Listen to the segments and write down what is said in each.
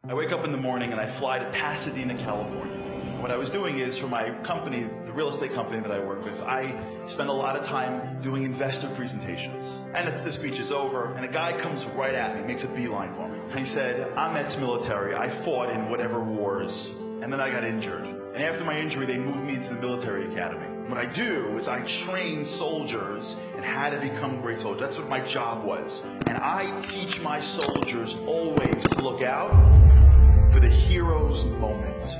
I wake up in the morning and I fly to Pasadena, California. What I was doing is, for my company, the real estate company that I work with, I spend a lot of time doing investor presentations. And the speech is over, and a guy comes right at me, makes a beeline for me. And he said, I'm ex-military. I fought in whatever wars, and then I got injured. And after my injury, they moved me into the military academy. What I do is I train soldiers in how to become great soldiers. That's what my job was. And I teach my soldiers always to look out for the hero's moment.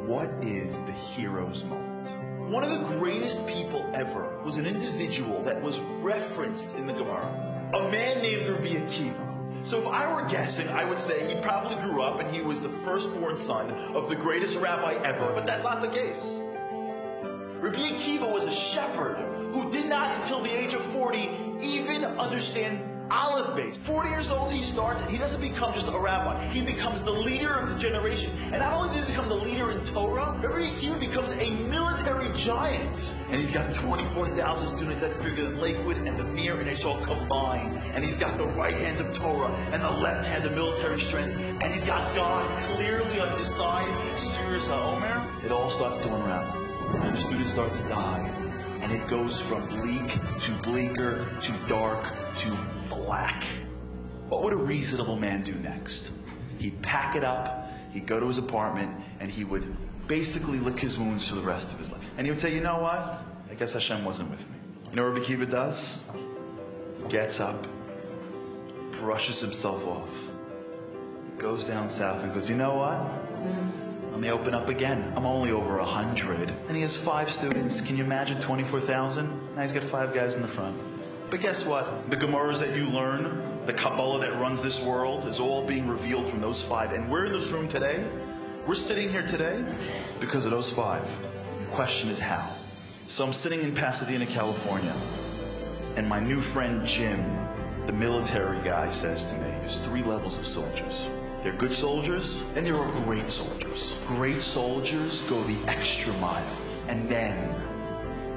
What is the hero's moment? One of the greatest people ever was an individual that was referenced in the Gemara, a man named Rabbi Akiva. So if I were guessing, I would say he probably grew up and he was the firstborn son of the greatest rabbi ever, but that's not the case. Rabbi Akiva was a shepherd who did not, until the age of 40, even understand Aleph base. 40 years old he starts, and he doesn't become just a rabbi. He becomes the leader of the generation. And not only does he become the leader in Torah, Rabbi Akiva becomes a military giant. And he's got 24,000 students. That's bigger than Lakewood and the Mir and Israel combined. And he's got the right hand of Torah and the left hand of military strength. And he's got God clearly on his side. Sirius HaOmer. It all starts to unravel. And the students start to die. And it goes from bleak to bleaker to dark to black. What would a reasonable man do next? He'd pack it up, he'd go to his apartment, and he would basically lick his wounds for the rest of his life. And he would say, you know what? I guess Hashem wasn't with me. You know what Rabbi Akiva does? He gets up, brushes himself off, goes down south and goes, you know what? Let me open up again. I'm only over 100. And he has 5 students. Can you imagine 24,000? Now he's got 5 guys in the front. But guess what? The Gemaras that you learn, the Kabbalah that runs this world, is all being revealed from those 5. And we're in this room today. We're sitting here today because of those 5. The question is how. So I'm sitting in Pasadena, California, and my new friend Jim, the military guy, says to me, there's 3 levels of soldiers. They're good soldiers, and there are great soldiers. Great soldiers go the extra mile, and then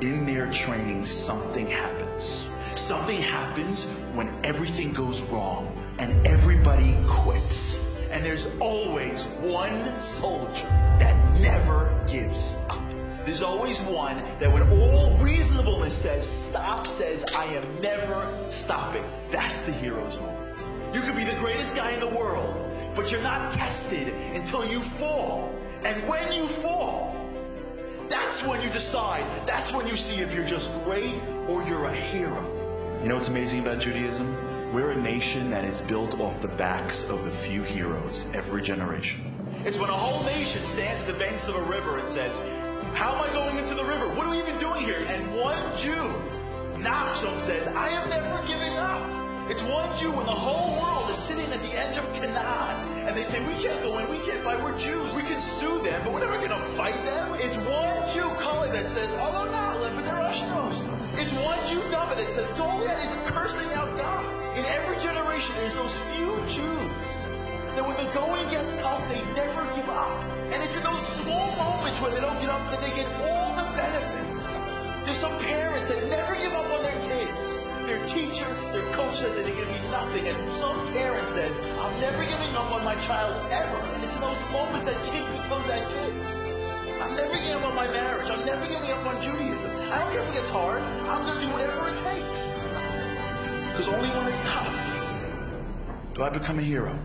in their training, something happens. Something happens when everything goes wrong and everybody quits. And there's always one soldier that never gives up. There's always one that, when all reasonableness says stop, says I am never stopping. That's the hero's moment. You could be the greatest guy in the world, but you're not tested until you fall. And when you fall, that's when you decide, that's when you see if you're just great or you're a hero. You know what's amazing about Judaism? We're a nation that is built off the backs of the few heroes every generation. It's when a whole nation stands at the banks of a river and says, how am I going into the river? What are we even doing here? And one Jew, Nachshon, says, I am never giving up. It's one Jew when the whole world is sitting at the edge of Canaan, and they say, we can't go in, we can't fight, we're Jews. We can sue them, but we're never going to fight them. It's one Jew, Kali, that says, although not, live in their Ashnos. It's one Jew, David, that says, Goliath is cursing out God. In every generation, there's those few Jews that when the going gets tough, they never give up. And it's in those small moments when they don't give up that they get all the benefits. There's some parents that never give up on their kids. Their teacher, their coach said that they're going to be nothing. And some parent says, I'm never giving up on my child ever. And it's in those moments that kid becomes that kid. I'm never giving up on my marriage. I'm never giving up on Judaism. I don't care if it gets hard. I'm going to do whatever it takes. Because only when it's tough do I become a hero.